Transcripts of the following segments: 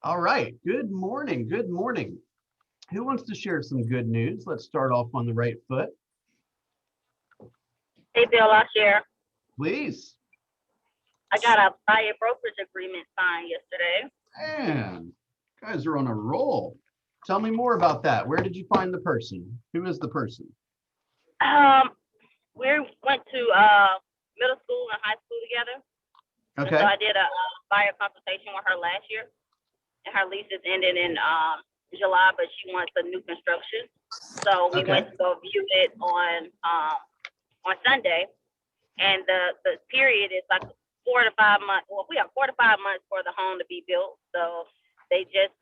All right. Good morning. Good morning. Who wants to share some good news? Let's start off on the right foot, Hey, Bill, I'll share. please. I got a buyer brokerage agreement signed yesterday. Man, guys are on a roll. Tell me more about that. Where did you find the person? Who is the person? We went to middle school and high school together. And so Okay. I did a buyer consultation with her last year, and her lease is ending in July, but she wants a new construction. So we Okay. went to go view it on Sunday, and the period is like 4 to 5 months. Well, we have 4 to 5 months for the home to be built. So they just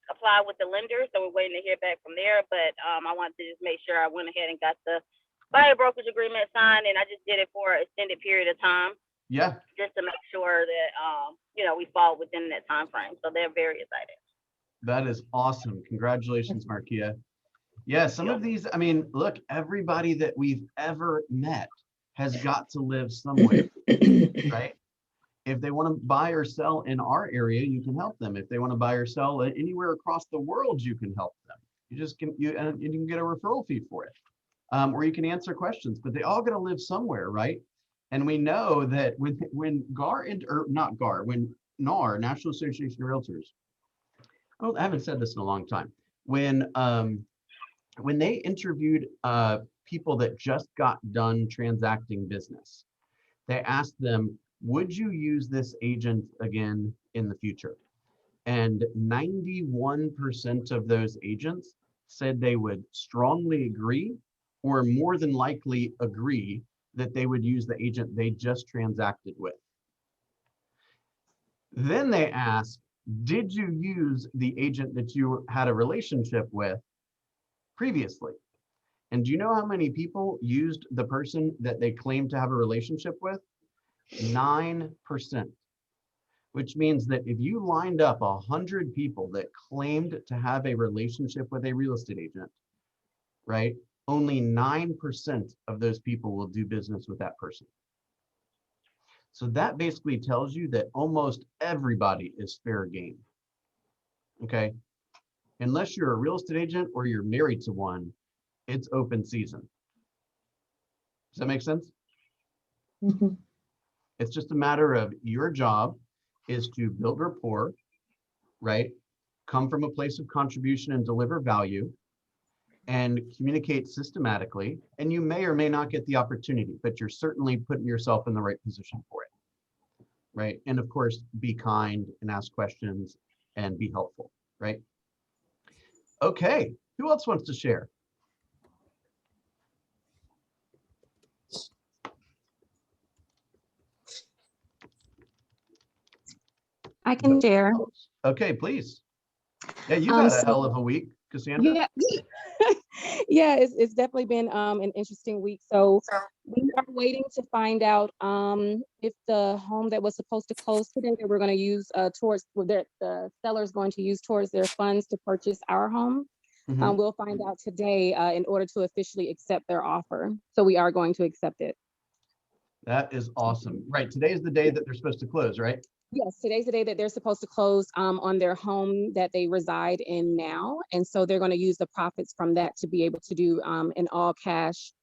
applied with the lender, so we're waiting to hear back from there. But I wanted to just make sure I went ahead and got the buyer brokerage agreement signed, and I just did it for an extended period of time, Yeah, just to make sure that we fall within that time frame. So they're very excited. that is awesome. Congratulations, Markia. Yeah, some of these, I mean, look, everybody that we've ever met has got to live somewhere, right? If they want to buy or sell in our area, you can help them. If they want to buy or sell anywhere across the world, you can help them. You just can you can get a referral fee for it, or you can answer questions. But they all got to live somewhere, right? And we know that when GAR or not GAR, when NAR, National Association of Realtors, oh, I haven't said this in a long time. When they interviewed people that just got done transacting business, they asked them, would you use this agent again in the future? And 91% of those agents said they would strongly agree or more than likely agree that they would use the agent they just transacted with. Then they asked, did you use the agent that you had a relationship with previously? And do you know how many people used the person that they claimed to have a relationship with? 9%, which means that if you lined up 100 people that claimed to have a relationship with a real estate agent, right? Only 9% of those people will do business with that person. So that basically tells you that almost everybody is fair game. Okay. Unless you're a real estate agent or you're married to one, it's open season. Does that make sense? Mhm. It's just a matter of your job is to build rapport, right? Come from a place of contribution and deliver value and communicate systematically. And you may or may not get the opportunity, but you're certainly putting yourself in the right position for it, right? And of course, be kind and ask questions and be helpful, right? Okay, who else wants to share? I can share. Okay, please. Yeah, you've had a hell of a week, Cassandra. Yeah, yeah, it's definitely been an interesting week. So we are waiting to find out if the home that was supposed to close today that we're going to use the seller's going to use towards their funds to purchase our home. Mhm. We'll find out today in order to officially accept their offer. So we are going to accept it. That is awesome. Right, today is the day that they're supposed to close, right? Yes, today's the day that they're supposed to close on their home that they reside in now. And so they're going to use the profits from that to be able to do an all cash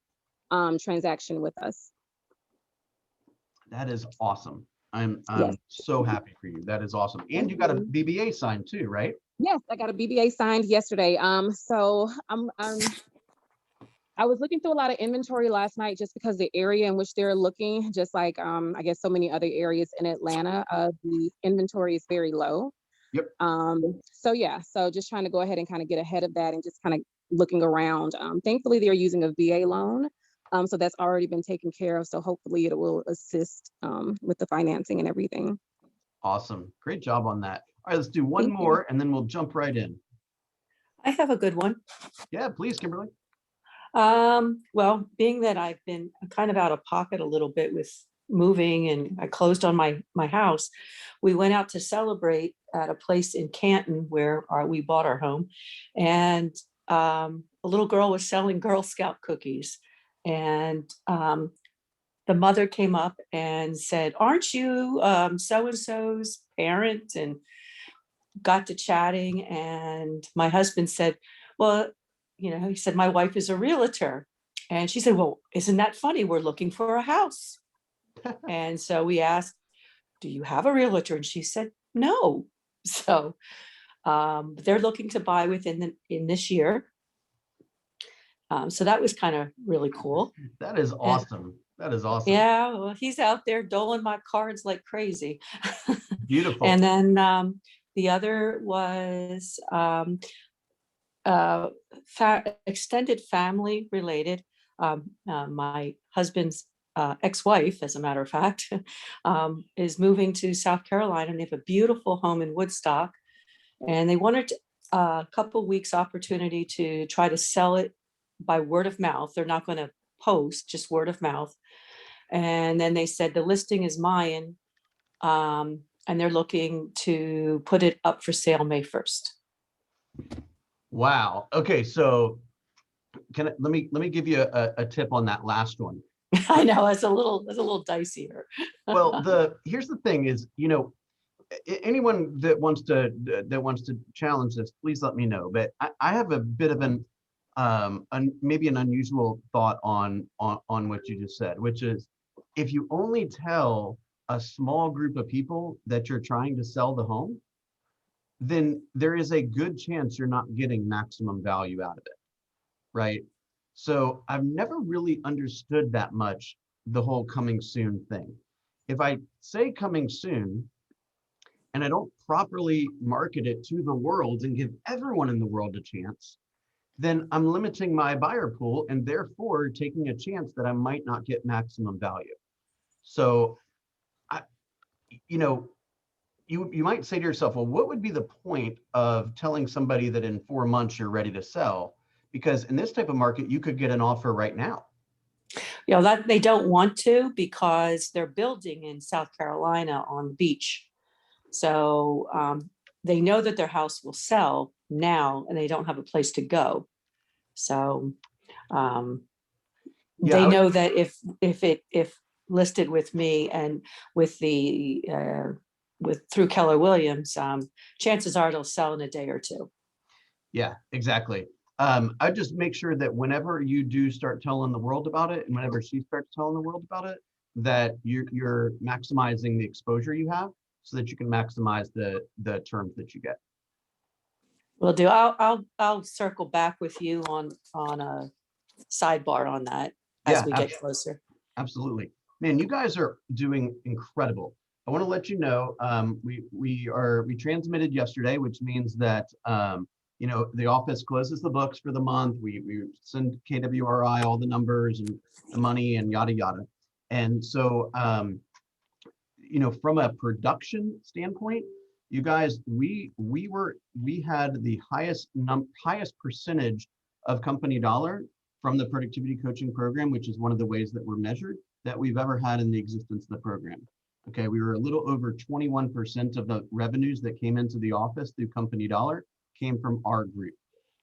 transaction with us. That is awesome. I'm Yes. so happy for you. That is awesome. And you got a BBA signed too, right? Yes, I got a BBA signed yesterday. So I was looking through a lot of inventory last night just because the area in which they're looking, just like I guess so many other areas in Atlanta, the inventory is very low. Yep. So yeah, so just trying to go ahead and kind of get ahead of that and just kind of looking around. Thankfully, they're using a VA loan. So that's already been taken care of. So hopefully it will assist with the financing and everything. Awesome. Great job on that. All right, let's do one Thank you. more and then we'll jump right in. I have a good one. Yeah, please, Kimberly. Well, being that I've been kind of out of pocket a little bit with moving and I closed on my house, we went out to celebrate at a place in Canton where we bought our home, and a little girl was selling Girl Scout cookies, and the mother came up and said, "Aren't you so-and-so's parent?" And got to chatting, and my husband said, well, he said, my wife is a realtor. And she said, well, isn't that funny? We're looking for a house. And so we asked, do you have a realtor? And she said, no. So they're looking to buy in this year. So that was kind of really cool. That is awesome. That is awesome. Yeah, well, he's out there doling my cards like crazy. Beautiful. And then the other was extended family related. My husband's ex-wife, as a matter of fact, is moving to South Carolina, and they have a beautiful home in Woodstock. And they wanted a couple weeks opportunity to try to sell it by word of mouth. They're not going to post, just word of mouth. And then they said the listing is mine, and they're looking to put it up for sale May 1st. Wow. Okay, so let me give you a tip on that last one. I know it's a little dicier. Well, here's the thing is, anyone that wants to challenge this, please let me know. But I have a bit of maybe an unusual thought on what you just said, which is, if you only tell a small group of people that you're trying to sell the home, then there is a good chance you're not getting maximum value out of it, right? So I've never really understood that much the whole coming soon thing. If I say coming soon and I don't properly market it to the world and give everyone in the world a chance, then I'm limiting my buyer pool and therefore taking a chance that I might not get maximum value. So, you might say to yourself, well, what would be the point of telling somebody that in 4 months you're ready to sell? Because in this type of market, you could get an offer right now. That they don't want to, because they're building in South Carolina on the beach. So they know that their house will sell now and they don't have a place to go. So they know that if listed with me and with through Keller Williams, chances are it'll sell in a day or two. Yeah, exactly. I just make sure that whenever you do start telling the world about it, and whenever she starts telling the world about it, that you're maximizing the exposure you have, so that you can maximize the terms that you get. Will do. I'll circle back with you on a sidebar on that as we get closer. Absolutely, man. You guys are doing incredible. I want to let you know, we transmitted yesterday, which means that the office closes the books for the month. We send KWRI all the numbers and the money and yada yada. And so from a production standpoint, you guys, we had the highest percentage of company dollar from the productivity coaching program, which is one of the ways that we're measured, that we've ever had in the existence of the program. Okay, we were a little over 21% of the revenues that came into the office through company dollar came from our group.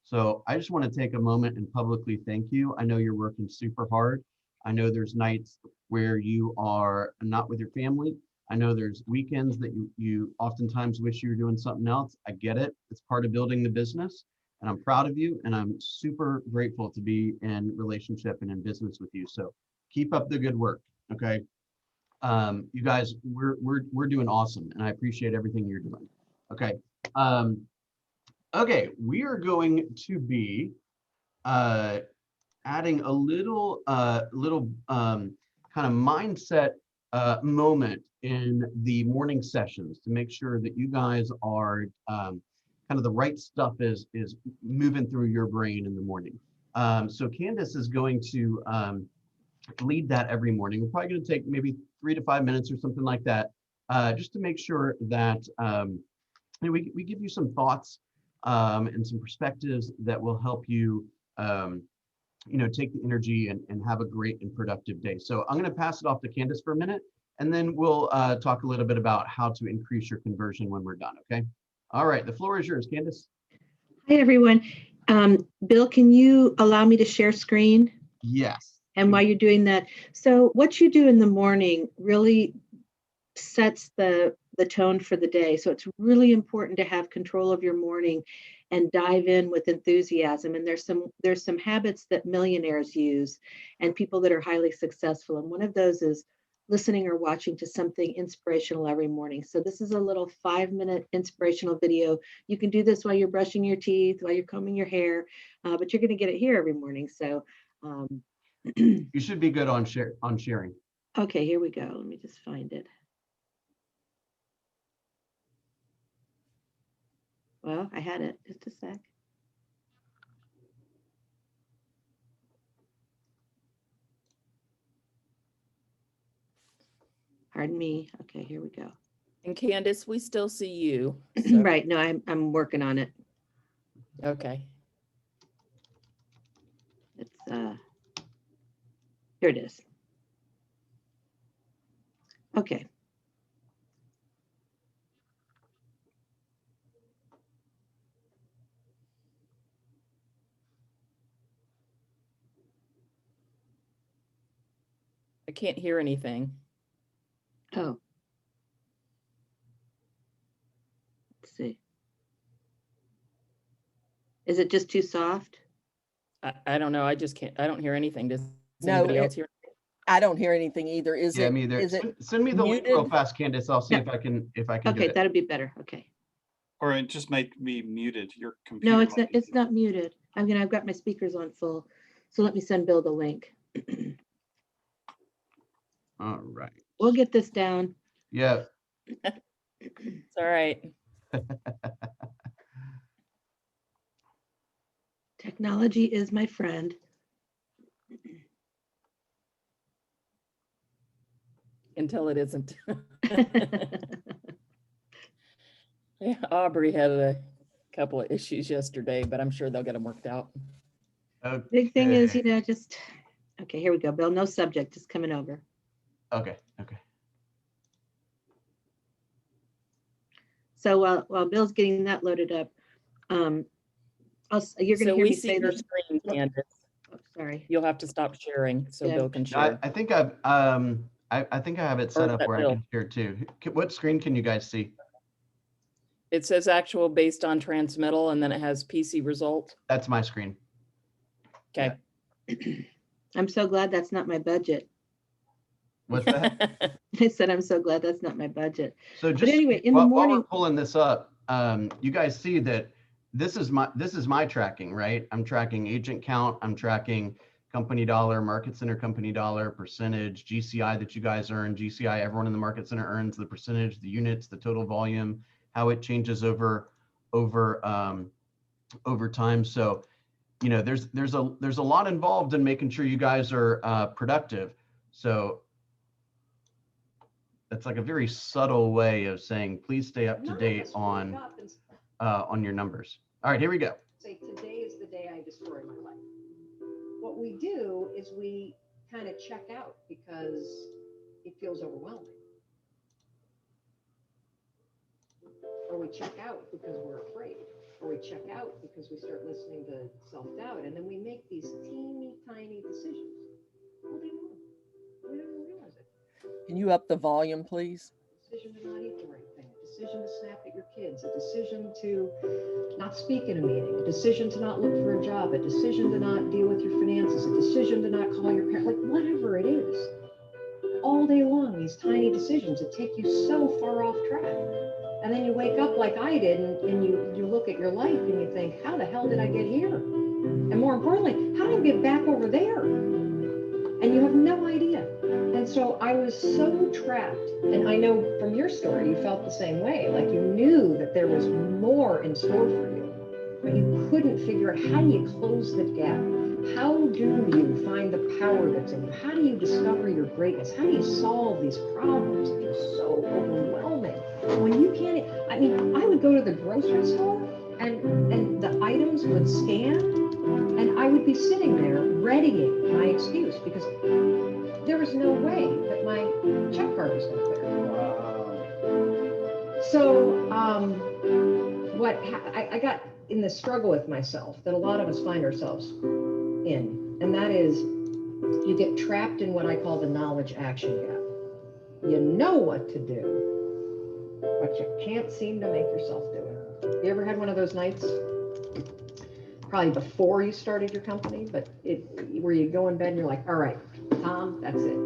So I just want to take a moment and publicly thank you. I know you're working super hard. I know there's nights where you are not with your family. I know there's weekends that you oftentimes wish you were doing something else. I get it. It's part of building the business, and I'm proud of you, and I'm super grateful to be in relationship and in business with you. So keep up the good work. Okay. You guys, we're doing awesome, and I appreciate everything you're doing. Okay. Okay, we are going to be adding a little kind of mindset moment in the morning sessions to make sure that you guys are kind of the right stuff is moving through your brain in the morning. So Candace is going to lead that every morning. We're probably going to take maybe 3 to 5 minutes or something like that, just to make sure that we give you some thoughts and some perspectives that will help you, take the energy and have a great and productive day. So I'm going to pass it off to Candace for a minute, and then we'll talk a little bit about how to increase your conversion when we're done. Okay. All right. The floor is yours, Candace. Hi, everyone. Bill, can you allow me to share screen? Yes. And while you're doing that, so what you do in the morning really sets the the tone for the day. So it's really important to have control of your morning and dive in with enthusiasm. And there's some habits that millionaires use and people that are highly successful. And one of those is listening or watching to something inspirational every morning. So this is a little 5-minute inspirational video. You can do this while you're brushing your teeth, while you're combing your hair, but you're going to get it here every morning. So You should be good on sharing. okay, here we go. Let me just find it. Well, I had it. Just a sec. Pardon me. Okay, here we go. And Candace, we still see you. So, Right. No, I'm working on it. okay. It's here it is. Okay. I can't hear anything. Oh. Let's see. Is it just too soft? I don't know. I just can't. I don't hear anything. Does No, anybody else hear? I don't hear anything either. Is Yeah, it? me either. Is it? Send me the link real muted? fast, Candace. I'll see Yeah. if I can do Okay, it. that'd be better. Okay. Or it just might be muted. Your computer. No, it's might not. be It's not muted. I've got my speakers on full. So let me send Bill the link. All right. We'll get this down. Yeah. It's all right. Technology is my friend. Until it isn't. Yeah, Aubrey had a couple of issues yesterday, but I'm sure they'll get them worked out. Big thing is, Okay. just okay. Here we go, Bill. No subject, just coming over. Okay. Okay. So while Bill's getting that loaded up, you're going to So hear we me see say your this. screen, Candace. Oh, sorry. You'll have to stop sharing so Yeah. Bill can I share. think I think I have it Or set is up that where I Bill? can share too. What screen can you guys see? It says actual based on transmittal, and then it has PC result. That's my screen. Okay. I'm so glad that's not my budget. What's that? I said I'm so glad that's not my budget. So But just anyway, in the while morning, we're pulling this up, you guys see that this is my tracking, right? I'm tracking agent count. I'm tracking company dollar, market center company dollar, percentage, GCI that you guys earn, GCI everyone in the market center earns, the percentage, the units, the total volume, how it changes over time. So, there's a lot involved in making sure you guys are productive. So that's like a very subtle way of saying, please stay up to date on your numbers. All right, here we go. Say, today is the day I destroy my life. What we do is we kind of check out because it feels overwhelming. Or we check out because we're afraid. Or we check out because we start listening to self-doubt. And then we make these teeny tiny decisions all day long. We don't even realize it. Can you up the volume, please? Decision to not eat the right thing, a decision to snap at your kids, a decision to not speak in a meeting, a decision to not look for a job, a decision to not deal with your finances, a decision to not call your parents, like whatever it is. All day long, these tiny decisions that take you so far off track. And then you wake up like I did and you look at your life and you think, how the hell did I get here? And more importantly, how do I get back over there? And you have no idea. And so I was so trapped. And I know from your story, you felt the same way. Like you knew that there was more in store for you, but you couldn't figure out how do you close the gap? How do you find the power that's in you? How do you discover your greatness? How do you solve these problems that are so overwhelming? When you can't, I mean, I would go to the grocery store and the items would scan and I would be sitting there readying my excuse because there was no way that my check card was going to clear. So I got in this struggle with myself that a lot of us find ourselves in, and that is you get trapped in what I call the knowledge action gap. You know what to do, but you can't seem to make yourself do it. You ever had one of those nights? Probably before you started your company, but where you go in bed and you're like, all right, Tom, that's it.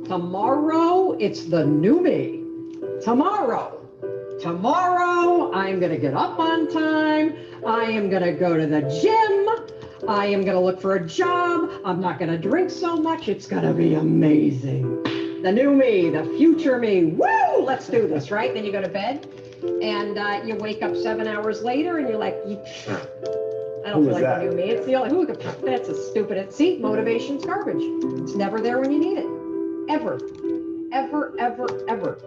Tomorrow, it's the new me. Tomorrow, I'm going to get up on time. I am going to go to the gym. I am going to look for a job. I'm not going to drink so much. It's going to be amazing. The new me, the future me. Woo! Let's do this, right? Then you go to bed and you wake up 7 hours later and you're like, I don't feel like the new me. It's the only, that's a stupid, see, motivation's garbage. It's never there when you need it. Ever, ever, ever, ever.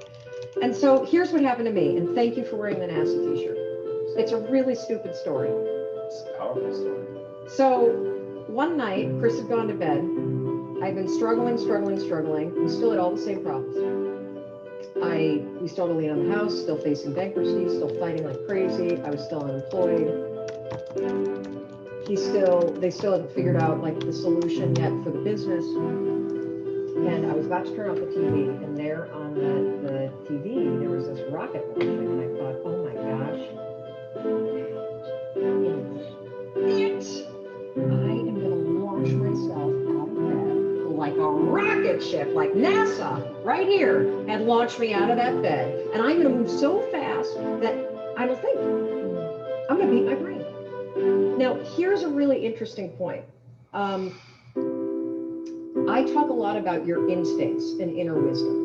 And so here's what happened to me, and thank you for wearing the NASA t-shirt. It's a really stupid story. It's a powerful story. So one night, Chris had gone to bed. I've been struggling. We still had all the same problems. We still had a lien on the house, still facing bankruptcy, still fighting like crazy. I was still unemployed. They still hadn't figured out like the solution yet for the business. And I was about to turn off the TV, and there on the TV, there was this rocket launching, and I thought, oh my gosh, I am going to launch myself out of bed like a rocket ship, like NASA right here, and launch me out of that bed. And I'm going to move so fast that I don't think. I'm going to beat my brain. Now, here's a really interesting point. I talk a lot about your instincts and inner wisdom.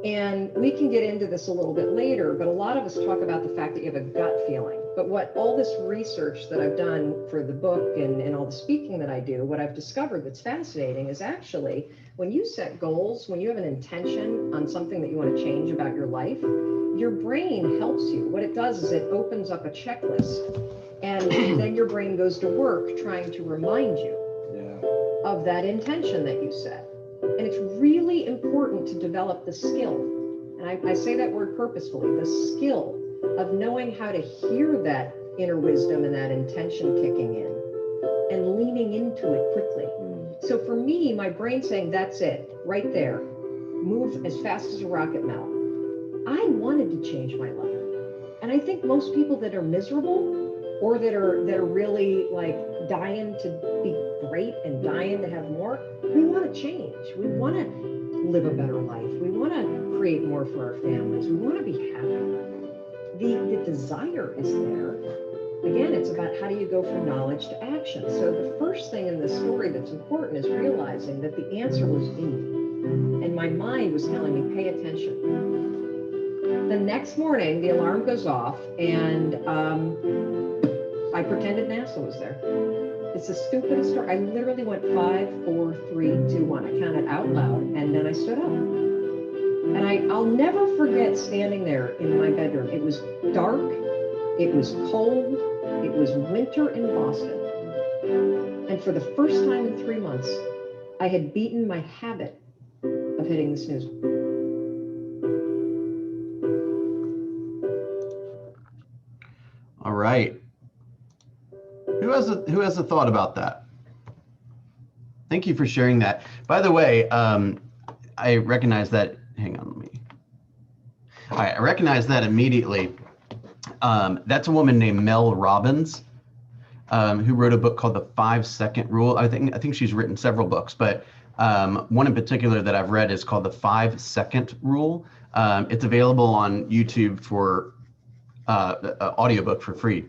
And we can get into this a little bit later, but a lot of us talk about the fact that you have a gut feeling. But what all this research that I've done for the book and all the speaking that I do, what I've discovered that's fascinating is actually when you set goals, when you have an intention on something that you want to change about your life, your brain helps you. What it does is it opens up a checklist, and then your brain goes to work trying to remind you of that intention that you set. And it's really important to develop the skill, and I say that word purposefully, the skill of knowing how to hear that inner wisdom and that intention kicking in and leaning into it quickly. So for me, my brain saying, that's it, right there, move as fast as a rocket now. I wanted to change my life. And I think most people that are miserable or that are really like dying to be great and dying to have more, we want to change. We want to live a better life. We want to create more for our families. We want to be happy. The desire is there. Again, it's about how do you go from knowledge to action. So the first thing in this story that's important is realizing that the answer was in me. And my mind was telling me, pay attention. The next morning, the alarm goes off, and I pretended NASA was there. It's the stupidest story. I literally went 5, 4, 3, 2, 1. I counted out loud, and then I stood up. And I'll never forget standing there in my bedroom. It was dark, it was cold, it was winter in Boston. And for the first time in 3 months, I had beaten my habit of hitting the snooze. All right. Who has a thought about that? Thank you for sharing that. By the way, I recognize that. Hang on, all right, I recognize that immediately. That's a woman named Mel Robbins, who wrote a book called The 5-Second Rule. I think she's written several books, but one in particular that I've read is called The 5-Second Rule. It's available on YouTube for an audiobook for free.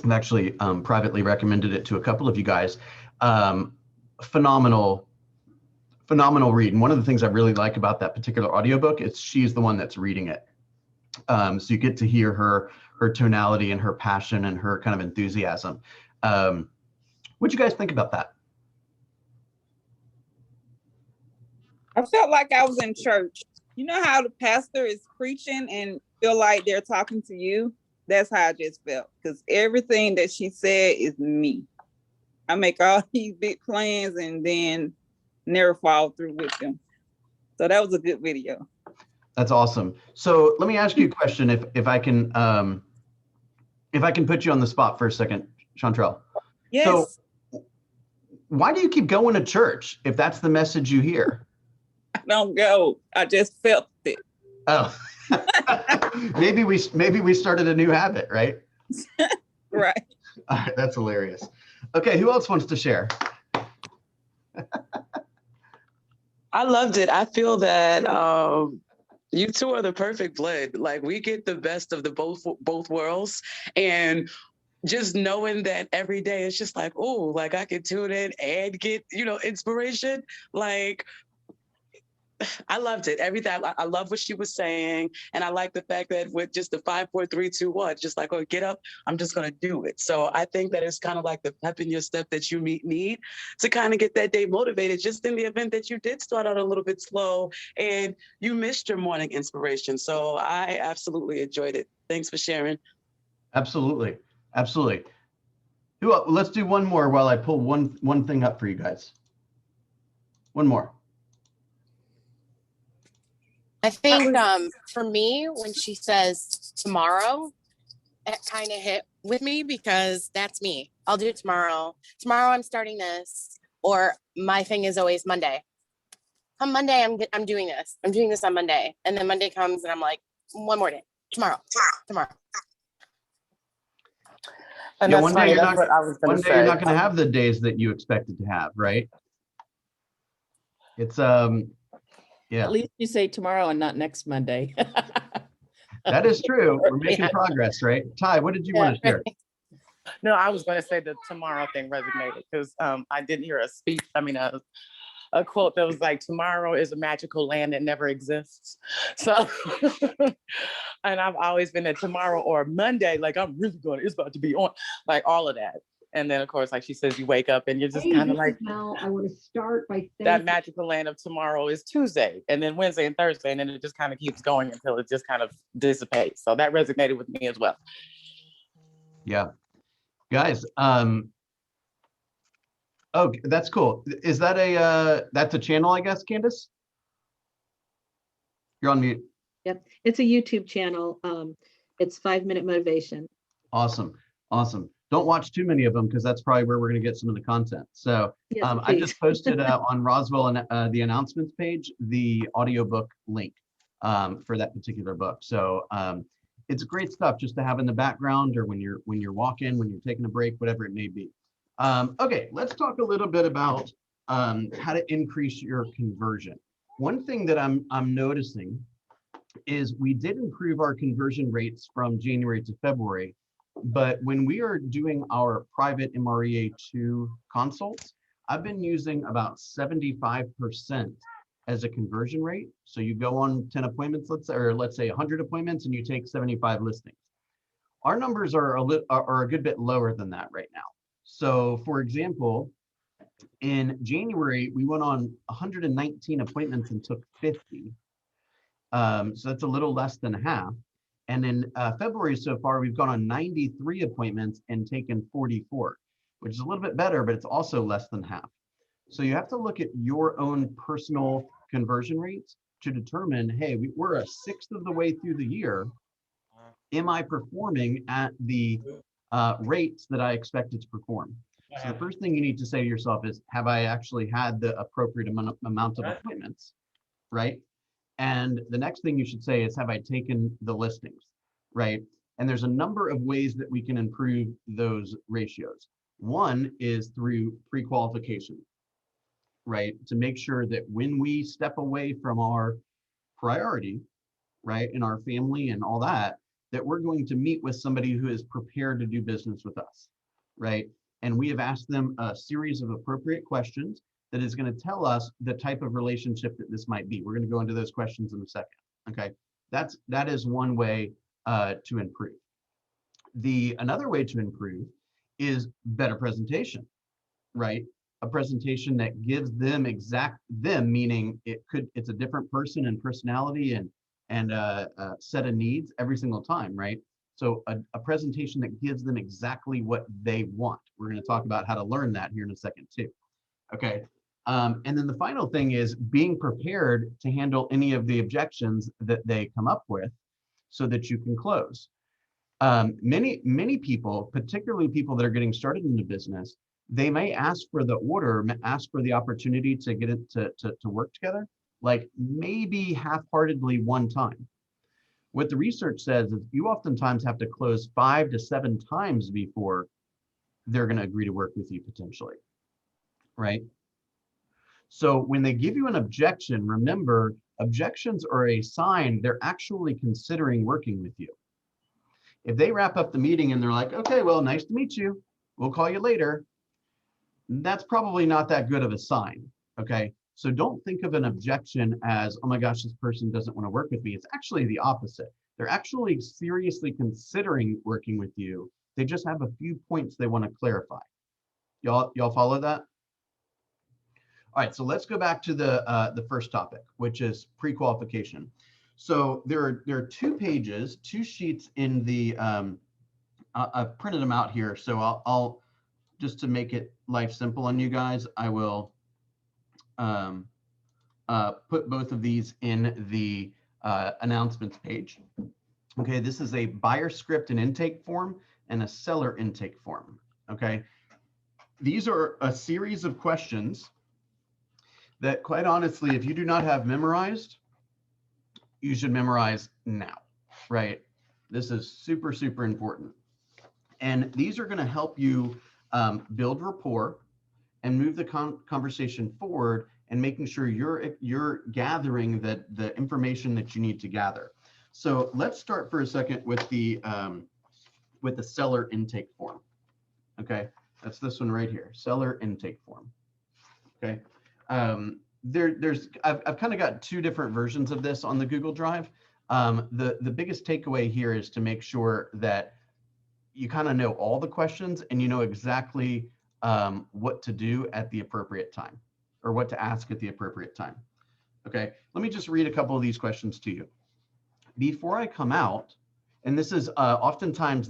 I've actually privately recommended it to a couple of you guys. Phenomenal read. And one of the things I really like about that particular audiobook is she's the one that's reading it. So you get to hear her tonality and her passion and her kind of enthusiasm. What'd you guys think about that? I felt like I was in church. You know how the pastor is preaching and feel like they're talking to you? That's how I just felt, because everything that she said is me. I make all these big plans and then never follow through with them. So that was a good video. That's awesome. So let me ask you a question, if I can put you on the spot for a second, Chantrell. Yes. So why do you keep going to church if that's the message you hear? I don't go. I just felt it. Oh. Maybe we started a new habit, right? Right. All right, that's hilarious. Okay, who else wants to share? I loved it. I feel that you two are the perfect blend. Like we get the best of the both worlds, and just knowing that every day it's just like, oh, like I can tune in and get, inspiration. Like I loved it. Everything. I love what she was saying. And I like the fact that with just the 5, 4, 3, 2, 1, just like, oh, get up, I'm just going to do it. So I think that it's kind of like the pep in your step that you need to kind of get that day motivated, just in the event that you did start out a little bit slow and you missed your morning inspiration. So I absolutely enjoyed it. Thanks for sharing. Absolutely. Absolutely. Let's do one more while I pull one thing up for you guys. One more. I think for me, when she says tomorrow, it kind of hit with me because that's me. I'll do it tomorrow. Tomorrow I'm starting this, or my thing is always Monday. On Monday, I'm doing this. I'm doing this on Monday, and then Monday comes and I'm like, one more day, tomorrow. And Yeah, that's one day funny. you're That's not. what I was going One to day you're say. not going to have the days that you expected to have, right? It's yeah. At least you say tomorrow and not next Monday. That is true. We're making progress, right? Ty, what did you want to share? No, I was going to say the tomorrow thing resonated because I didn't hear a speech. I mean, a quote that was like, tomorrow is a magical land that never exists. So, and I've always been a tomorrow or Monday, like I'm really it's about to be on, like all of that. And then of course, like she says, you wake up and you're just kind of like, now I want to start by that magical land of tomorrow is Tuesday, and then Wednesday and Thursday, and then it just kind of keeps going until it just kind of dissipates. So that resonated with me as well. Yeah, guys. Oh, that's cool. Is that that's a channel, I guess, Candace? You're on mute. Yep, it's a YouTube channel. It's 5 Minute Motivation. Awesome. Don't watch too many of them because that's probably where we're going to get some of the content. So Yes, I just posted on Roswell and the announcements page the audiobook link for that particular book. So it's great stuff just to have in the background or when you're walking, when you're taking a break, whatever it may be. Okay, let's talk a little bit about how to increase your conversion. One thing that I'm noticing is we did improve our conversion rates from January to February. But when we are doing our private MREA2 consults, I've been using about 75% as a conversion rate. So you go on 10 appointments, let's say 100 appointments, and you take 75 listings. Our numbers are a good bit lower than that right now. So for example, in January, we went on 119 appointments and took 50. So that's a little less than half. And in February so far, we've gone on 93 appointments and taken 44, which is a little bit better, but it's also less than half. So you have to look at your own personal conversion rates to determine, hey, we're a sixth of the way through the year. Am I performing at the rates that I expected to perform? So the first thing you need to say to yourself is, have I actually had the appropriate amount of appointments, right? And the next thing you should say is, have I taken the listings, right? And there's a number of ways that we can improve those ratios. One is through pre-qualification, right? To make sure that when we step away from our priority, right, in our family and all that, that we're going to meet with somebody who is prepared to do business with us, right? And we have asked them a series of appropriate questions that is going to tell us the type of relationship that this might be. We're going to go into those questions in a second. Okay, that is one way to improve. Another way to improve is better presentation, right? A presentation that gives them meaning it's a different person and personality and a set of needs every single time, right? So a presentation that gives them exactly what they want. We're going to talk about how to learn that here in a second too. Okay. And then the final thing is being prepared to handle any of the objections that they come up with so that you can close. Many people, particularly people that are getting started in the business, they may ask for the order, ask for the opportunity to get it to work together, like maybe half-heartedly one time. What the research says is you oftentimes have to close 5 to 7 times before they're going to agree to work with you potentially, right? So when they give you an objection, remember, objections are a sign they're actually considering working with you. If they wrap up the meeting and they're like, okay, well, nice to meet you, we'll call you later, that's probably not that good of a sign, okay? So don't think of an objection as, oh my gosh, this person doesn't want to work with me. It's actually the opposite. They're actually seriously considering working with you. They just have a few points they want to clarify. Y'all follow that? All right, so let's go back to the first topic, which is pre-qualification. So there are 2 pages, 2 sheets in the, I've printed them out here. So I'll just to make it life simple on you guys, I will put both of these in the announcements page. Okay, this is a buyer script and intake form and a seller intake form. Okay, these are a series of questions that, quite honestly, if you do not have memorized, you should memorize now, right? This is super, super important. And these are going to help you build rapport and move the conversation forward and making sure you're gathering the information that you need to gather. So let's start for a second with the seller intake form. Okay, that's this one right here, seller intake form. Okay, I've kind of got 2 different versions of this on the Google Drive. The biggest takeaway here is to make sure that you kind of know all the questions and you know exactly what to do at the appropriate time, or what to ask at the appropriate time. Okay, let me just read a couple of these questions to you. Before I come out, and this is oftentimes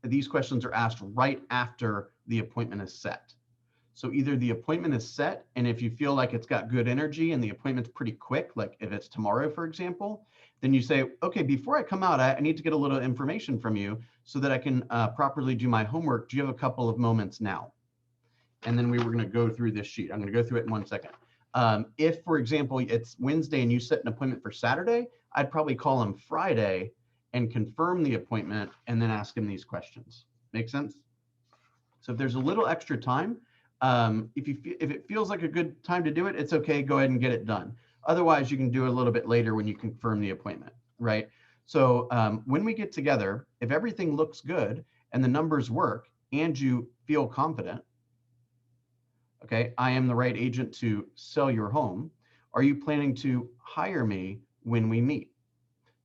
these questions are asked right after the appointment is set. So either the appointment is set, and if you feel like it's got good energy and the appointment's pretty quick, like if it's tomorrow, for example, then you say, okay, before I come out, I need to get a little information from you so that I can properly do my homework. Do you have a couple of moments now? And then we were going to go through this sheet. I'm going to go through it in 1 second. If, for example, it's Wednesday and you set an appointment for Saturday, I'd probably call him Friday and confirm the appointment and then ask him these questions. Make sense? So if there's a little extra time, if it feels like a good time to do it, it's okay. Go ahead and get it done. Otherwise, you can do it a little bit later when you confirm the appointment, right? So when we get together, if everything looks good and the numbers work and you feel confident, okay, I am the right agent to sell your home. Are you planning to hire me when we meet?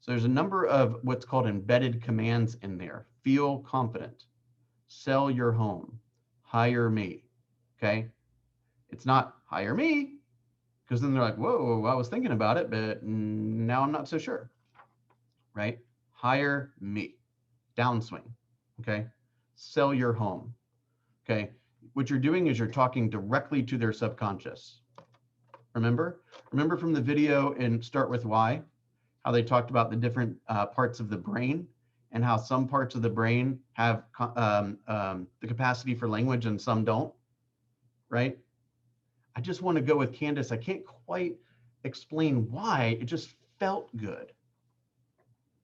So there's a number of what's called embedded commands in there. Feel confident, sell your home, hire me, okay? It's not hire me, because then they're like, whoa, I was thinking about it, but now I'm not so sure, right? Hire me, downswing, okay? Sell your home, okay? What you're doing is you're talking directly to their subconscious. Remember from the video in Start With Why, how they talked about the different parts of the brain and how some parts of the brain have the capacity for language and some don't, right? I just want to go with Candace. I can't quite explain why. It just felt good.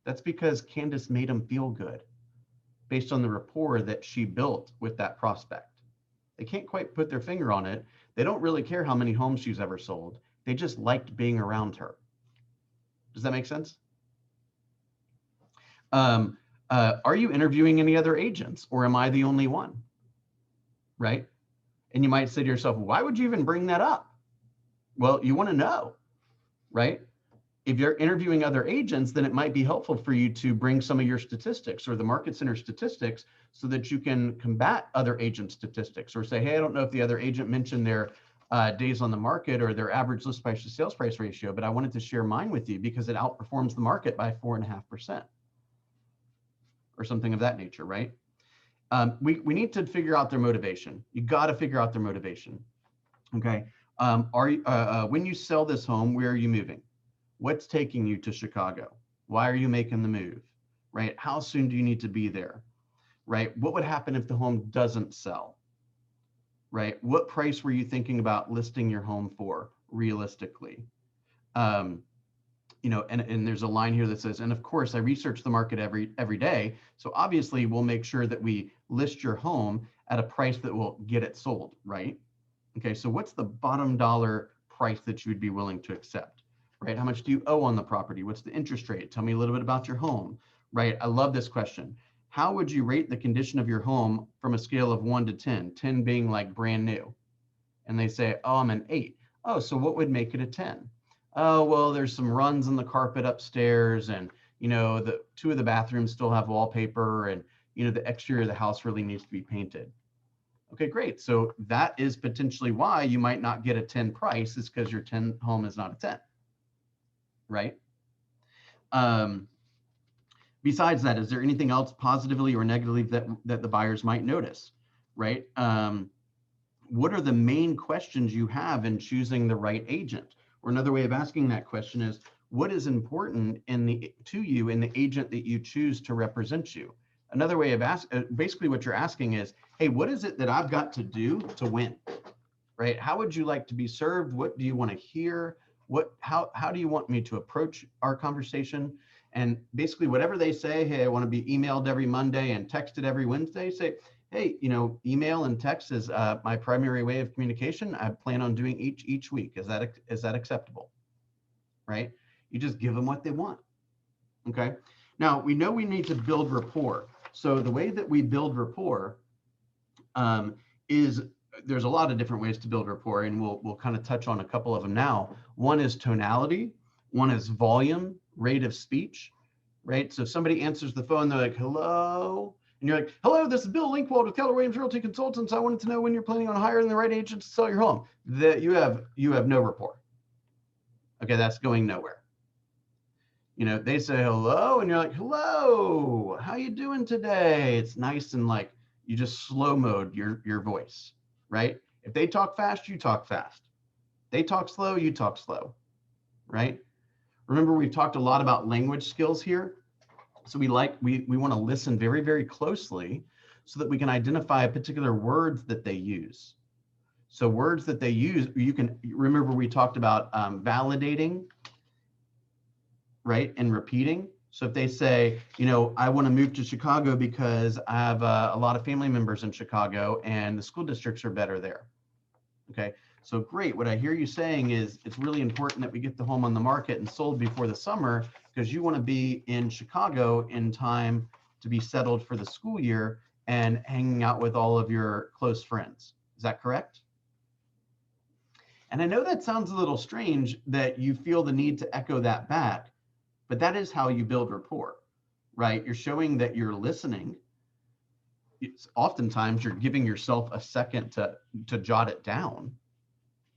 That's because Candace made him feel good based on the rapport that she built with that prospect. They can't quite put their finger on it. They don't really care how many homes she's ever sold. They just liked being around her. Does that make sense? Are you interviewing any other agents, or am I the only one? Right? And you might say to yourself, why would you even bring that up? Well, you want to know, right? If you're interviewing other agents, then it might be helpful for you to bring some of your statistics or the market center statistics so that you can combat other agent statistics, or say, hey, I don't know if the other agent mentioned their days on the market or their average list price to sales price ratio, but I wanted to share mine with you because it outperforms the market by 4.5%. Or something of that nature, right? We need to figure out their motivation. You got to figure out their motivation. Okay. When you sell this home, where are you moving? What's taking you to Chicago? Why are you making the move? Right? How soon do you need to be there? Right? What would happen if the home doesn't sell? Right? What price were you thinking about listing your home for realistically? and there's a line here that says, and of course I research the market every day. So obviously we'll make sure that we list your home at a price that will get it sold, right? Okay, so what's the bottom dollar price that you would be willing to accept, right? How much do you owe on the property? What's the interest rate? Tell me a little bit about your home, right? I love this question. How would you rate the condition of your home from a scale of 1 to 10, 10 being like brand new? And they say, oh, I'm an 8. Oh, so what would make it a 10? Oh, well, there's some runs in the carpet upstairs, and the 2 of the bathrooms still have wallpaper, and the exterior of the house really needs to be painted. Okay, great. So that is potentially why you might not get a 10 price, is because your 10 home is not a 10, right? Besides that, is there anything else positively or negatively that the buyers might notice, right? What are the main questions you have in choosing the right agent? Or another way of asking that question is, what is important to you in the agent that you choose to represent you? Another way of basically what you're asking is, hey, what is it that I've got to do to win, right? How would you like to be served? What do you want to hear? How do you want me to approach our conversation? And basically whatever they say, hey, I want to be emailed every Monday and texted every Wednesday, say, hey, email and text is my primary way of communication. I plan on doing each week. Is that acceptable? Right? You just give them what they want. Okay. Now we know we need to build rapport. So the way that we build rapport is there's a lot of different ways to build rapport, and we'll kind of touch on a couple of them now. One is tonality. One is volume, rate of speech, right? So if somebody answers the phone, they're like, hello. And you're like, hello, this is Bill Linkwald with Keller Williams Realty Consultants. I wanted to know when you're planning on hiring the right agent to sell your home. That you have no rapport. Okay, that's going nowhere. They say hello, and you're like, hello, how you doing today? It's nice, and like you just slow mode your voice, right? If they talk fast, you talk fast. They talk slow, you talk slow, right? Remember, we've talked a lot about language skills here. So we want to listen very, very closely so that we can identify particular words that they use. So words that they use, you can remember we talked about validating, right, and repeating. So if they say, I want to move to Chicago because I have a lot of family members in Chicago and the school districts are better there. Okay, so great. What I hear you saying is it's really important that we get the home on the market and sold before the summer because you want to be in Chicago in time to be settled for the school year and hanging out with all of your close friends. Is that correct? And I know that sounds a little strange that you feel the need to echo that back, but that is how you build rapport, right? You're showing that you're listening. Oftentimes you're giving yourself a second to jot it down,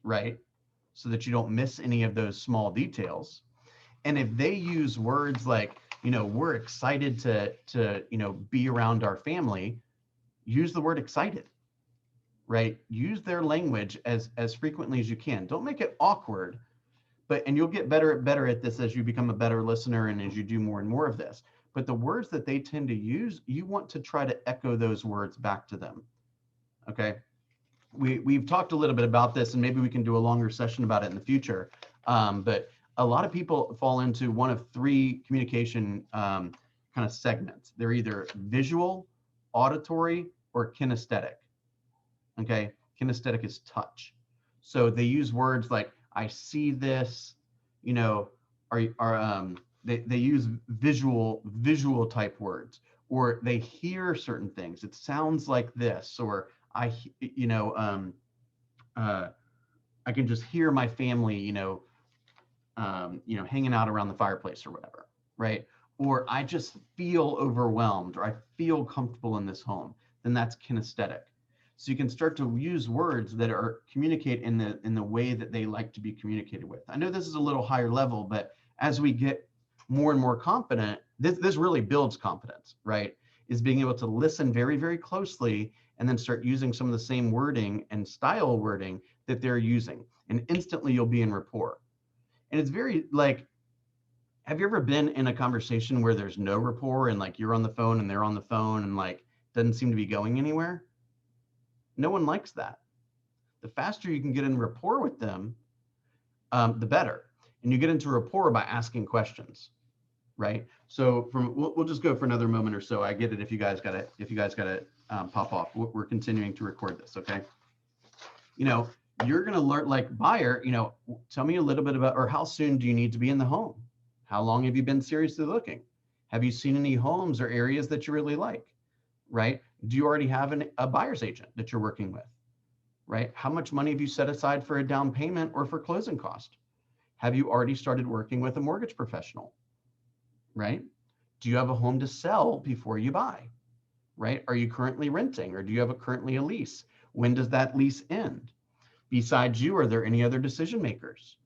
right? So that you don't miss any of those small details. And if they use words like, we're excited to be around our family, use the word excited, right? Use their language as frequently as you can. Don't make it awkward, and you'll get better at this as you become a better listener and as you do more and more of this. But the words that they tend to use, you want to try to echo those words back to them. Okay. We've talked a little bit about this, and maybe we can do a longer session about it in the future. But a lot of people fall into one of 3 communication kind of segments. They're either visual, auditory, or kinesthetic. Okay. Kinesthetic is touch. So they use words like, I see this, they use visual type words, or they hear certain things. It sounds like this, or I can just hear my family, hanging out around the fireplace or whatever, right? Or I just feel overwhelmed, or I feel comfortable in this home. Then that's kinesthetic. So you can start to use words that are communicate in the way that they like to be communicated with. I know this is a little higher level, but as we get more and more confident, this really builds confidence, right? Is being able to listen very, very closely and then start using some of the same wording and style wording that they're using. And instantly you'll be in rapport. And it's very have you ever been in a conversation where there's no rapport and like you're on the phone and they're on the phone and like doesn't seem to be going anywhere? No one likes that. The faster you can get in rapport with them, the better. And you get into rapport by asking questions, right? So we'll just go for another moment or so. I get it if you guys gotta pop off. We're continuing to record this, okay? You know, you're gonna learn, like, buyer, you know, tell me a little bit about, or how soon do you need to be in the home? How long have you been seriously looking? Have you seen any homes or areas that you really like, right? Do you already have a buyer's agent that you're working with, right? How much money have you set aside for a down payment or for closing cost? Have you already started working with a mortgage professional, right? Do you have a home to sell before you buy, right? Are you currently renting, or do you have currently a lease? When does that lease end? Besides you, are there any other decision makers,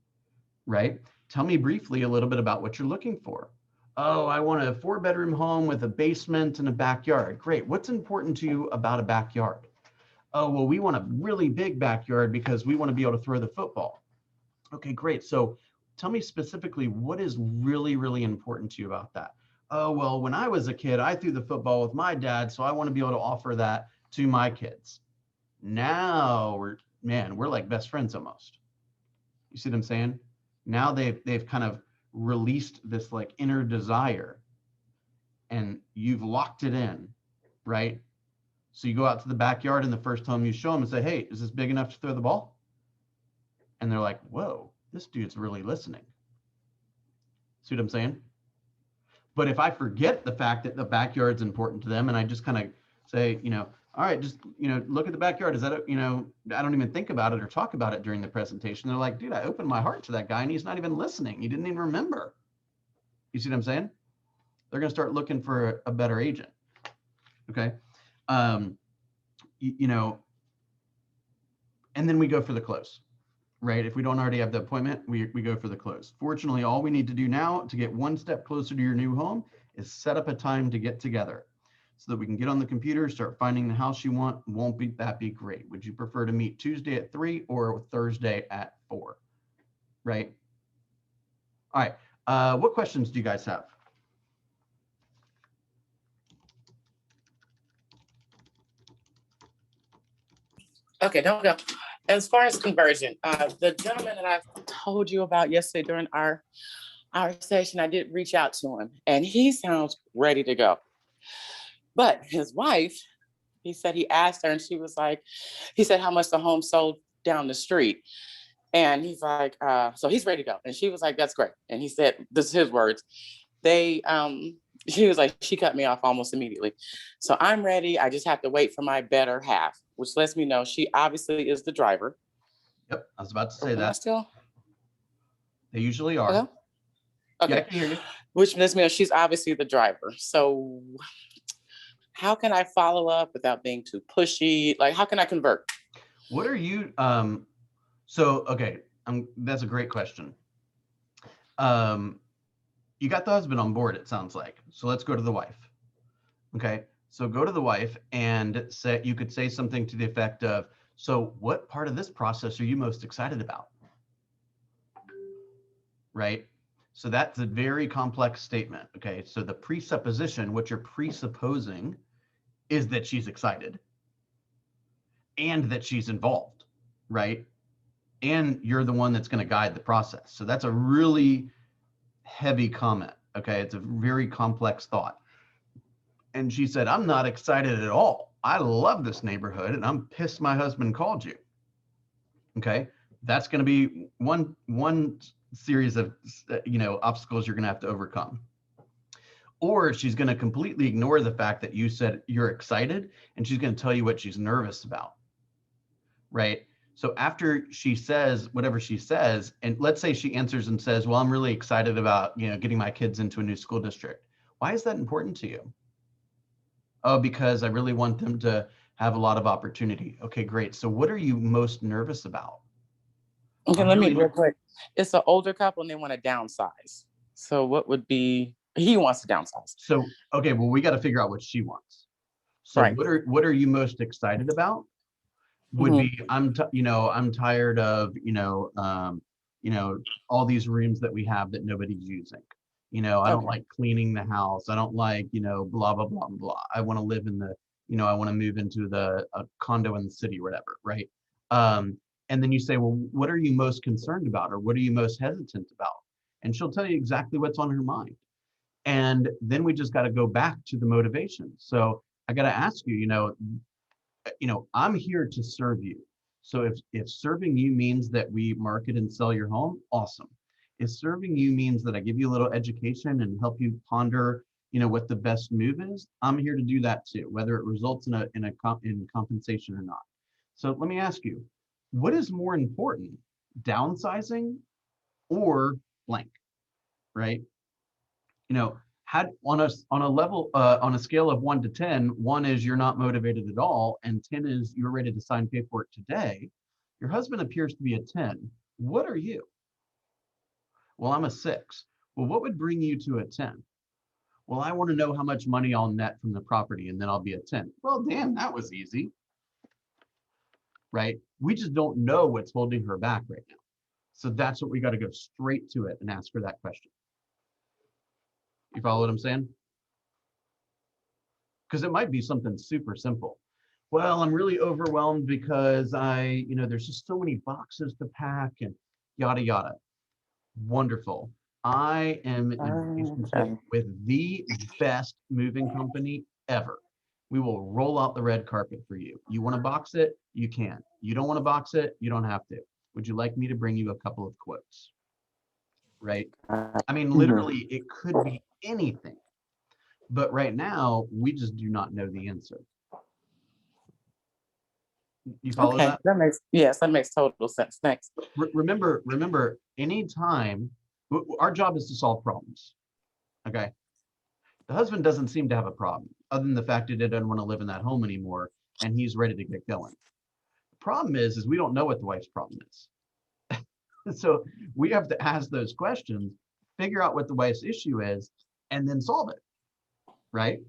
right? Tell me briefly a little bit about what you're looking for. Oh, I want a 4-bedroom home with a basement and a backyard. Great. What's important to you about a backyard? Oh, well, we want a really big backyard because we want to be able to throw the football. Okay, great. So tell me specifically what is really, really important to you about that. Oh, well, when I was a kid, I threw the football with my dad, so I want to be able to offer that to my kids. Now we're like best friends almost. You see what I'm saying? Now they've kind of released this like inner desire, and you've locked it in, right? So you go out to the backyard, and the first home you show them and say, hey, is this big enough to throw the ball? And they're like, whoa, this dude's really listening. See what I'm saying? But if I forget the fact that the backyard's important to them, and I just kind of say, you know, all right, just, you know, look at the backyard. Is that, you know, I don't even think about it or talk about it during the presentation. They're like, dude, I opened my heart to that guy and he's not even listening. He didn't even remember. You see what I'm saying? They're going to start looking for a better agent. Okay. You know, and then we go for the close, right? If we don't already have the appointment, we go for the close. Fortunately, all we need to do now to get one step closer to your new home is set up a time to get together so that we can get on the computer, start finding the house you want. Won't that be great? Would you prefer to meet Tuesday at 3 or Thursday at 4? Right? All right. What questions do you guys have? Okay, don't go. As far as conversion, the gentleman that I told you about yesterday during our session, I did reach out to him, and he sounds ready to go. But his wife, he said he asked her, and she was like, he said how much the home sold down the street. And he's like, so he's ready to go. And she was like, that's great. And he said, this is his words. She was like, she cut me off almost immediately. So I'm ready. I just have to wait for my better half, which lets me know she obviously is the driver. Yep, I was about to say that. Still? They usually are. Hello? Okay. Yeah, I can hear you. Which lets me know she's obviously the driver. So how can I follow up without being too pushy? Like, how can I convert? What are you, okay, that's a great question. You got the husband on board, it sounds like. So let's go to the wife. Okay, so go to the wife and you could say something to the effect of, so what part of this process are you most excited about? Right? So that's a very complex statement. Okay, so the presupposition, what you're presupposing, is that she's excited and that she's involved, right? And you're the one that's going to guide the process. So that's a really heavy comment. Okay, it's a very complex thought. And she said, I'm not excited at all. I love this neighborhood and I'm pissed my husband called you. Okay, that's going to be one series of obstacles you're going to have to overcome. Or she's going to completely ignore the fact that you said you're excited, and she's going to tell you what she's nervous about, right? So after she says whatever she says, and let's say she answers and says, well, I'm really excited about, getting my kids into a new school district. Why is that important to you? Oh, because I really want them to have a lot of opportunity. Okay, great. So what are you most nervous about? Okay, let me real quick. It's an older couple and they want to downsize. So what would be, he wants to downsize. So, okay, well, we got to figure out what she wants. So right. What are you most excited about? Would be, I'm tired of, all these rooms that we have that nobody's using. I don't like cleaning the house. I don't like, blah, blah, blah, blah. I want to live in I want to move into a condo in the city or whatever, right? And then you say, well, what are you most concerned about? Or what are you most hesitant about? and she'll tell you exactly what's on her mind. And then we just got to go back to the motivation. So I got to ask you, I'm here to serve you. So if serving you means that we market and sell your home, awesome. If serving you means that I give you a little education and help you ponder, what the best move is, I'm here to do that too, whether it results in compensation or not. So let me ask you, what is more important, downsizing or blank, right? Had on a level on a scale of 1 to 10, 1 is you're not motivated at all, and 10 is you're ready to sign paperwork today. Your husband appears to be a 10. What are you? Well, I'm a 6. Well, what would bring you to a 10? Well, I want to know how much money I'll net from the property, and then I'll be a 10. Well, damn, that was easy, right? We just don't know what's holding her back right now. So that's what we got to go straight to it and ask her that question. You follow what I'm saying? Because it might be something super simple. Well, I'm really overwhelmed because there's just so many boxes to pack and yada, yada. Wonderful. I am in a relationship with the best moving company ever. We will roll out the red carpet for you. You want to box it? You can. You don't want to box it? You don't have to. Would you like me to bring you a couple of quotes? Right? I mean, literally, it could be anything. But right now, we just do not know the answer. You follow that? That makes total sense. Thanks. Remember, anytime, our job is to solve problems. Okay. The husband doesn't seem to have a problem, other than the fact that he doesn't want to live in that home anymore, and he's ready to get going. The problem is we don't know what the wife's problem is. So we have to ask those questions, figure out what the wife's issue is, and then solve it. Right?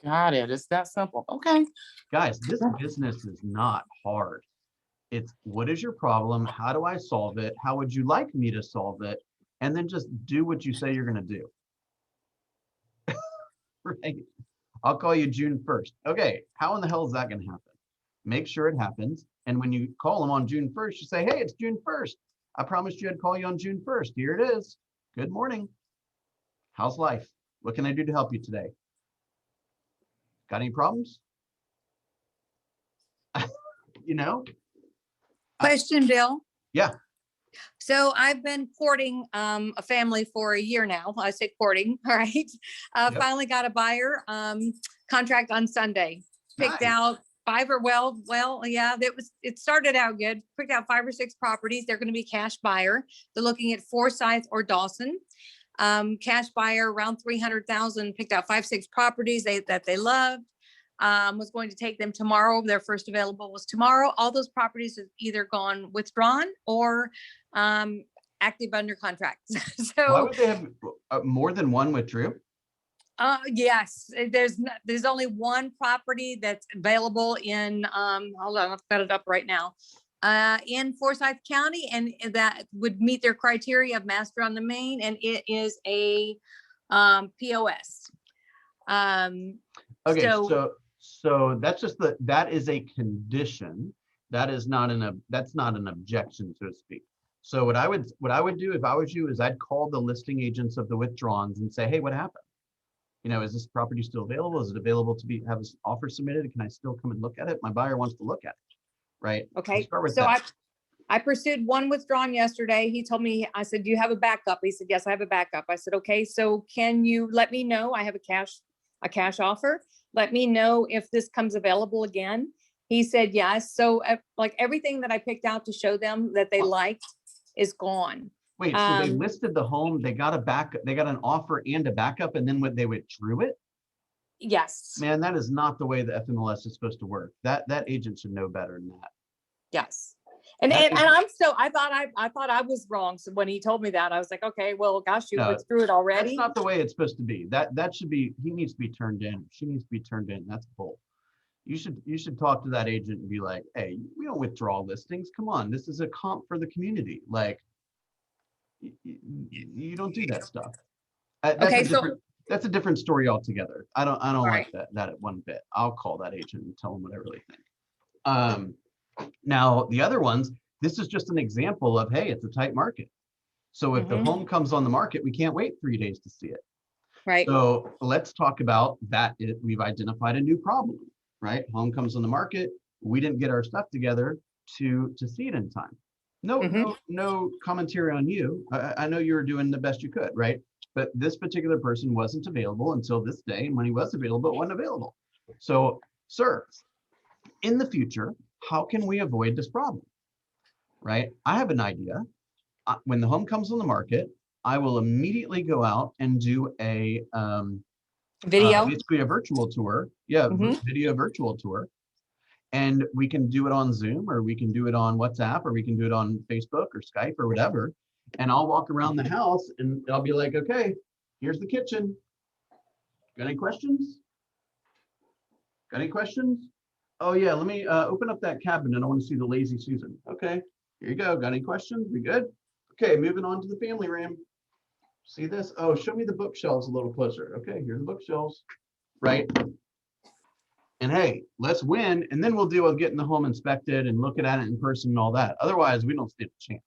Got it. It's that simple. Okay. Guys, this business is not hard. It's what is your problem? How do I solve it? How would you like me to solve it? And then just do what you say you're going to do. Right? I'll call you June 1st. Okay, how in the hell is that going to happen? Make sure it happens. And when you call them on June 1st, you say, hey, it's June 1st. I promised you I'd call you on June 1st. Here it is. Good morning. How's life? What can I do to help you today? Got any problems? Question, Bill. Yeah. So I've been courting a family for a year now. I say courting, all right. Yep. Finally got a buyer contract on Sunday. Picked out 5 or it started out good. Picked out 5 or 6 properties. They're going to be cash buyer. They're looking at Forsyth or Dawson. Cash buyer around 300,000. Picked out 5, 6 properties that they loved. Was going to take them tomorrow. Their first available was tomorrow. All those properties have either gone withdrawn or active under contract. So why would they have more than one withdrew? Yes, there's only one property that's available in hold on, I've got it up right now, in Forsyth County, and that would meet their criteria of master on the main, and it is a POS. Okay, so that's just that is a condition. That is not that's not an objection, so to speak. So what I would do if I was you is I'd call the listing agents of the withdrawns and say, hey, what happened? Is this property still available? Is it available to have an offer submitted? Can I still come and look at it? My buyer wants to look at it, right? Okay, so I pursued one withdrawn yesterday. He told me, I said, do you have a backup? He said, yes, I have a backup. I said, okay, so can you let me know? I have a cash offer. Let me know if this comes available again. He said, yes. So like everything that I picked out to show them that they liked is gone. Wait, so they listed the home, they got an offer and a backup, and then they withdrew it? Yes. Man, that is not the way the FMLS is supposed to work. That agent should know better than that. Yes. And I thought I was wrong. So when he told me that, I was like, okay, well, gosh, you withdrew it already. That's not the way it's supposed to be. That should be, he needs to be turned in. She needs to be turned in. That's bull. You should talk to that agent and be like, hey, we don't withdraw listings. Come on, this is a comp for the community. Like, you don't do that stuff. That's a different story altogether. I don't like that one bit. I'll call that agent and tell them what I really think. Now the other ones, this is just an example of, hey, it's a tight market. So if the home comes on the market, we can't wait 3 days to see it. Right. So let's talk about that. We've identified a new problem, right? Home comes on the market. We didn't get our stuff together to see it in time. No commentary on you. I know you were doing the best you could, right? But this particular person wasn't available until this day, and when he was available, it wasn't available. So, sir, in the future, how can we avoid this problem, right? I have an idea. When the home comes on the market, I will immediately go out and do a Video. basically a virtual tour. Yeah, video virtual tour. And we can do it on Zoom, or we can do it on WhatsApp, or we can do it on Facebook or Skype or whatever. And I'll walk around the house and I'll be like, okay, here's the kitchen. Got any questions? Got any questions? Oh yeah, let me open up that cabinet. I want to see the lazy Susan. Okay, here you go. Got any questions? We good? Okay, moving on to the family room. See this? Oh, show me the bookshelves a little closer. Okay, here's the bookshelves, right? And hey, let's win, and then we'll deal with getting the home inspected and looking at it in person and all that. Otherwise, we don't stand a chance.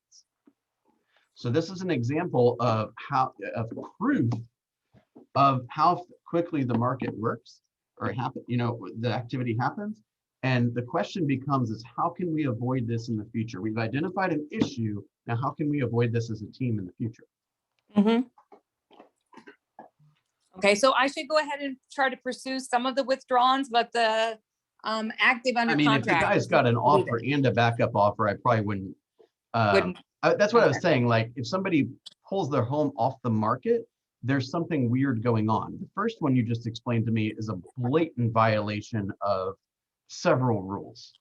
So this is an example of proof of how quickly the market works, or the activity happens. And the question becomes is, how can we avoid this in the future? We've identified an issue. Now, how can we avoid this as a team in the future? Okay, so I should go ahead and try to pursue some of the withdrawals, but the active under I mean, if contract. the guy's got an offer and a backup offer, I probably wouldn't. That's what I was saying. Like, if somebody pulls their home off the market, there's something weird going on. The first one you just explained to me is a blatant violation of several rules,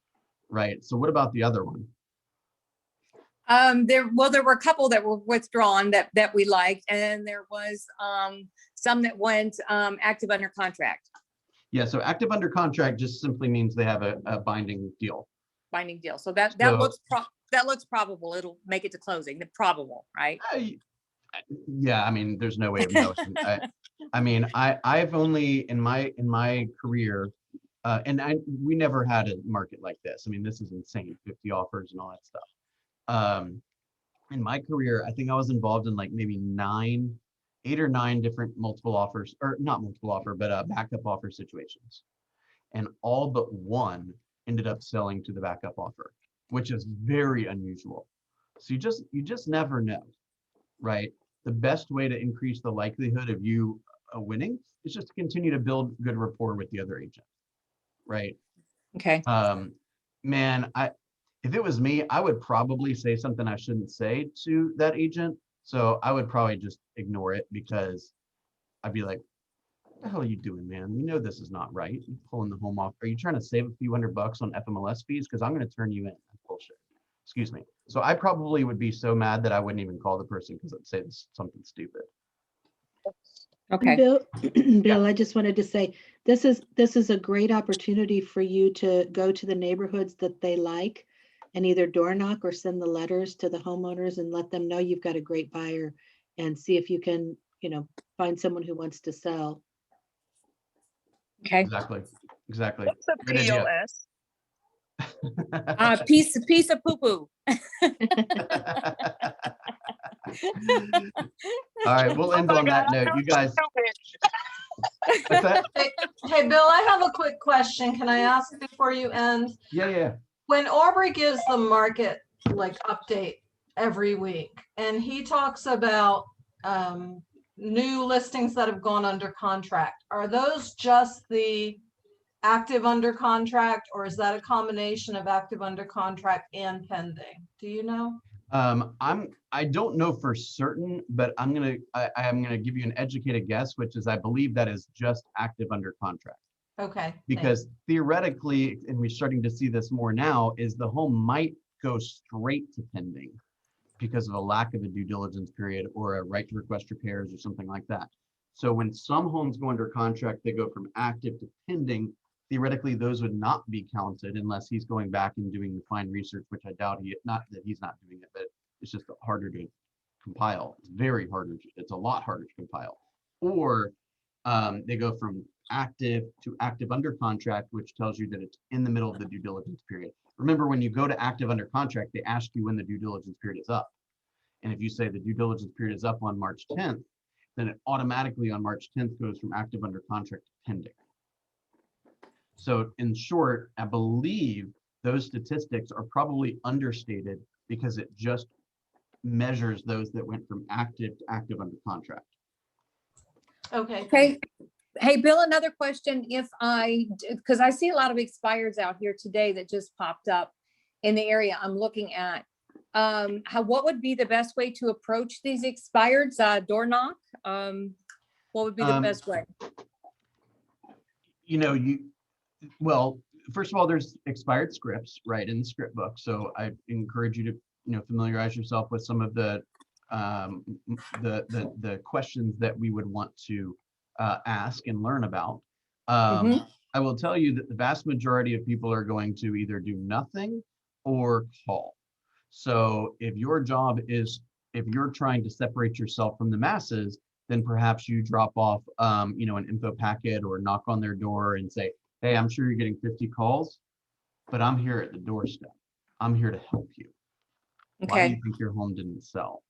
right? So what about the other one? There were a couple that were withdrawn that we liked, and there was some that went active under contract. Yeah, so active under contract just simply means they have a binding deal. Binding deal. So that looks probable. It'll make it to closing. Probable, right? Yeah, I mean, there's no way of knowing. I've only in my career, we never had a market like this. I mean, this is insane, 50 offers and all that stuff. In my career, I think I was involved in like maybe 8 or 9 different multiple offers, or not multiple offer, but backup offer situations. And all but one ended up selling to the backup offer, which is very unusual. So you just never know, right? The best way to increase the likelihood of you winning is just to continue to build good rapport with the other agent, right? Okay. Man, if it was me, I would probably say something I shouldn't say to that agent. So I would probably just ignore it, because I'd be like, what the hell are you doing, man? You know this is not right. You're pulling the home off. Are you trying to save a few $100 on FMLS fees? Because I'm going to turn you in. That's bullshit. Excuse me. So I probably would be so mad that I wouldn't even call the person, because I'd say something stupid. Okay. Bill, I just wanted to say, this is a great opportunity for you to go to the neighborhoods that they like and either door knock or send the letters to the homeowners and let them know you've got a great buyer, and see if you can, find someone who wants to sell. Okay. Exactly. What's a Good idea. POS? Piece of poo-poo. All right, we'll end on that note. You guys. What's that? Hey, Bill, I have a quick question. Can I ask before you end? Yeah. When Aubrey gives the market update every week, and he talks about new listings that have gone under contract, are those just the active under contract, or is that a combination of active under contract and pending? Do you know? I don't know for certain, but I'm gonna give you an educated guess, which is I believe that is just active under contract. Okay. Because theoretically, and we're starting to see this more now, is the home might go straight to pending because of a lack of a due diligence period or a right to request repairs or something like that. So when some homes go under contract, they go from active to pending. Theoretically, those would not be counted unless he's going back and doing the fine research, which I doubt not that he's not doing it, but it's just harder to compile. It's very harder. It's a lot harder to compile. Or they go from active to active under contract, which tells you that it's in the middle of the due diligence period. Remember, when you go to active under contract, they ask you when the due diligence period is up. And if you say the due diligence period is up on March 10th, then it automatically on March 10th goes from active under contract to pending. So in short, I believe those statistics are probably understated because it just measures those that went from active to active under contract. Okay. Okay. Hey, Bill, another question. Because I see a lot of expireds out here today that just popped up in the area I'm looking at. What would be the best way to approach these expireds? Door knock? What would be the best way? Well, first of all, there's expired scripts, right, in the script book. So I encourage you to, familiarize yourself with some of the questions that we would want to ask and learn about. I will tell you that the vast majority of people are going to either do nothing or call. So if your job is, if you're trying to separate yourself from the masses, then perhaps you drop off, an info packet or knock on their door and say, hey, I'm sure you're getting 50 calls, but I'm here at the doorstep. I'm here to help you. Why do you think your home didn't sell?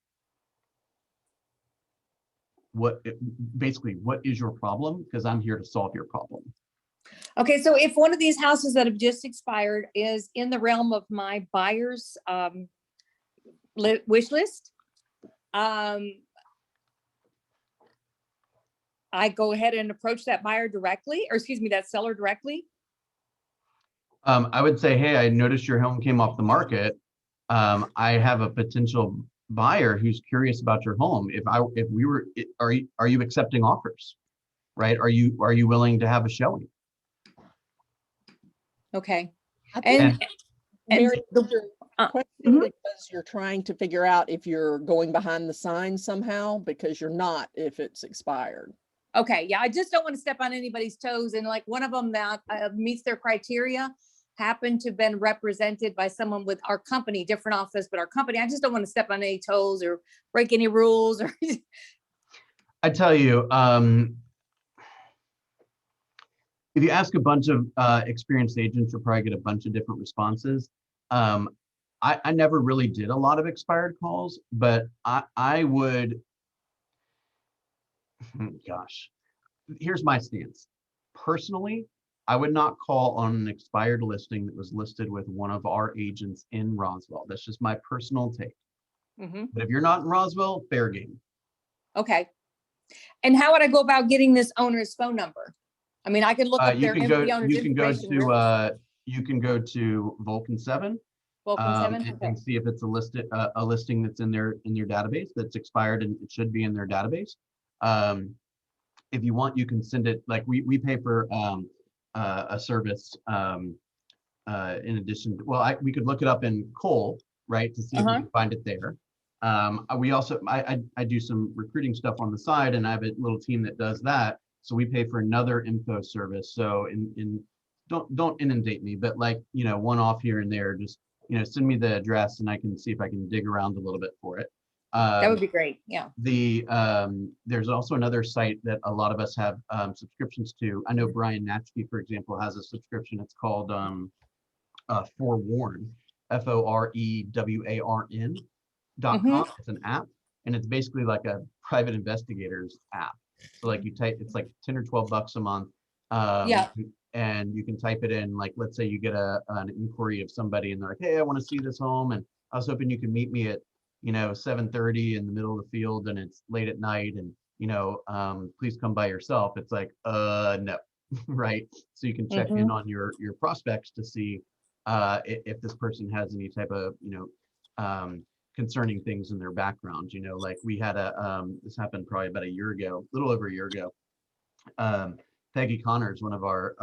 Basically, what is your problem? Because I'm here to solve your problem. Okay, so if one of these houses that have just expired is in the realm of my buyer's wish list, I go ahead and approach that buyer directly, or excuse me, that seller directly. I would say, hey, I noticed your home came off the market. I have a potential buyer who's curious about your home. Are you accepting offers? Right? Are you willing to have a showing? Okay. And Mary, your question because you're trying to figure out if you're going behind the sign somehow, because you're not if it's expired. Okay, yeah, I just don't want to step on anybody's toes. And like one of them that meets their criteria happened to have been represented by someone with our company, different office, but our company. I just don't want to step on any toes or break any rules. Or I tell you, if you ask a bunch of experienced agents, you'll probably get a bunch of different responses. I never really did a lot of expired calls, but I would, gosh, here's my stance. Personally, I would not call on an expired listing that was listed with one of our agents in Roswell. That's just my personal take. But if you're not in Roswell, fair game. Okay. And how would I go about getting this owner's phone number? I mean, I could look up their the owner's information. You can go to Vulcan 7. And see if it's a listing that's in their database that's expired, and it should be in their database. If you want, you can send it, like we pay for a service in addition to, well, we could look it up in Cole, right, to see if we can find it there. We also, I do some recruiting stuff on the side, and I have a little team that does that. So we pay for another info service. So don't inundate me, but like, one off here and there, just, send me the address and I can see if I can dig around a little bit for it. That would be great. Yeah. There's also another site that a lot of us have subscriptions to. I know Brian Natchke, for example, has a subscription. It's called Forewarn, FOREWARN.com. It's an app, and it's basically like a private investigators app. So like you type, it's like 10 or 12 bucks a month. And you can type it in, like, let's say you get an inquiry of somebody and they're like, hey, I want to see this home, and I was hoping you could meet me at 7:30 in the middle of the field, and it's late at night, and please come by yourself. It's like, no. Right? So you can check in on your prospects to see if this person has any type of concerning things in their background. Like we had this happened probably about a year ago, a little over a year ago. Peggy Connors, one of our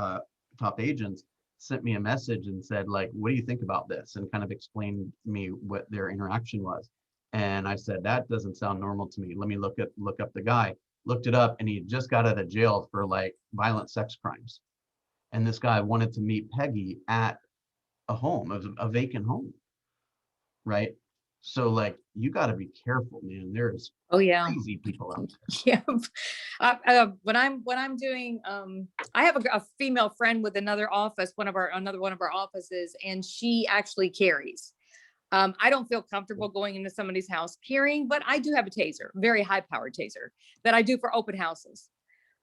top agents, sent me a message and said, like, what do you think about this? And kind of explained to me what their interaction was. And I said, that doesn't sound normal to me. Let me look up the guy. Looked it up, and he just got out of jail for like violent sex crimes. And this guy wanted to meet Peggy at a home, a vacant home. Right? So like, you got to be careful, man. There's Oh, yeah. crazy people out Yeah. When I'm doing, I have a female friend with another office, another one of our offices, and she actually carries. I don't feel comfortable going into somebody's house carrying, but I do have a taser, very high powered taser that I do for open houses.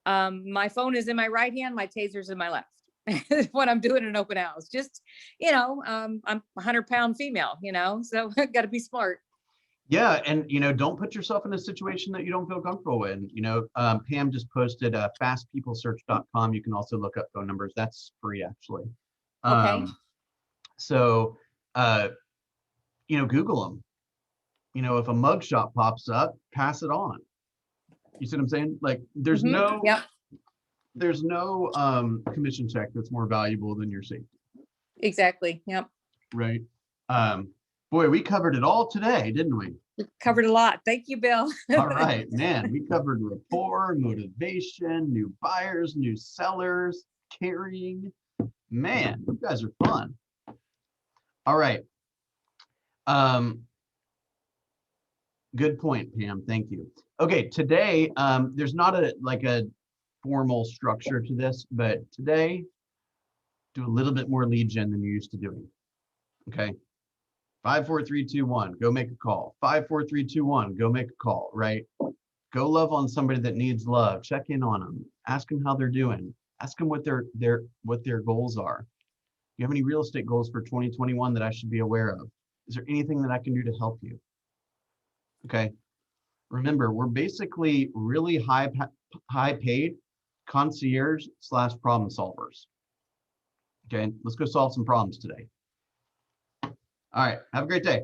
My phone is in my right hand, my taser's in my left when I'm doing an open house. Just, I'm a 100-pound female, so I got to be smart. Yeah, and don't put yourself in a situation that you don't feel comfortable in. Pam just posted fastpeoplesearch.com. You can also look up phone numbers. That's free, actually. Okay. So, Google them. If a mugshot pops up, pass it on. You see what I'm saying? Like, there's no commission check that's more valuable than your safety. Exactly. Yep. Right. Boy, we covered it all today, didn't we? We covered a lot. Thank you, Bill. All right, man. We covered rapport, motivation, new buyers, new sellers, carrying. Man, you guys are fun. All right. Good point, Pam. Thank you. Okay, today, there's not a formal structure to this, but today, do a little bit more lead gen than you're used to doing. Okay. 5, 4, 3, 2, 1, go make a call. 5, 4, 3, 2, 1, go make a call, right? Go love on somebody that needs love. Check in on them. Ask them how they're doing. Ask them what their goals are. Do you have any real estate goals for 2021 that I should be aware of? Is there anything that I can do to help you? Okay. Remember, we're basically really high paid concierge / problem solvers. Okay, let's go solve some problems today. All right, have a great day.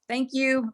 Thank you.